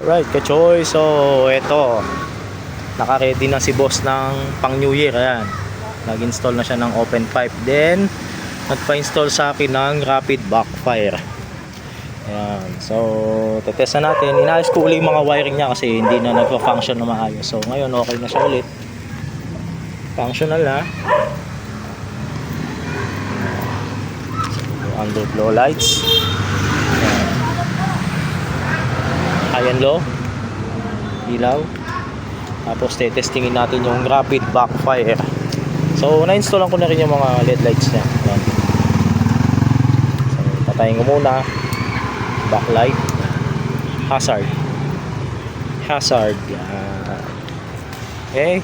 Right, ka-choy. So, eto. Naka-ready na si boss ng pang New Year. Ayan. Nag-install na siya ng open pipe. Then, nagpa-install sa akin ng rapid backfire. Ayan. So, tetest na natin. Inaayos ko ulit yung mga wiring niya kasi hindi na nagpa-function na maayos. So, ngayon okay na siya ulit. Functional na. So, underflow lights. Ayan. High and low. Ilaw. Tapos testingin natin yung rapid backfire. So na-installan ko na rin yung mga LED lights niya. Ayan. So patayin ko muna. Backlight. Hazard. Yan. Okay.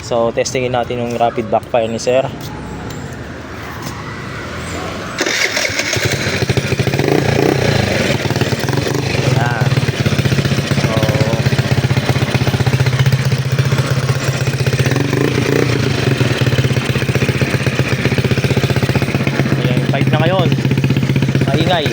So testingin natin yung rapid backfire ni sir. Pipe na ngayon, maingay.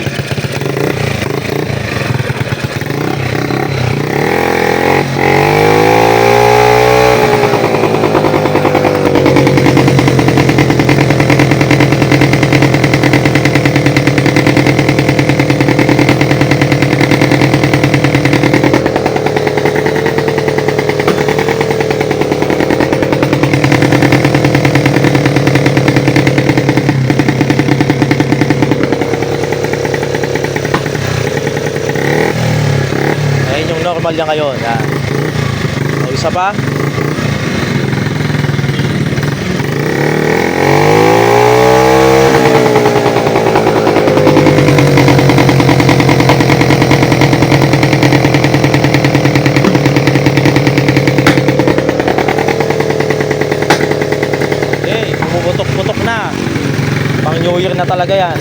Normal yan ngayon. So, isa pa. Okay, pumuputok-putok na. Pang New Year na talaga yan.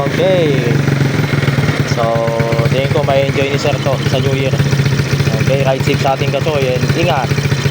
Okay. So, tingin ko may enjoy ni sir to sa New Year. Okay, ride safe sa ating kasoy and ingat.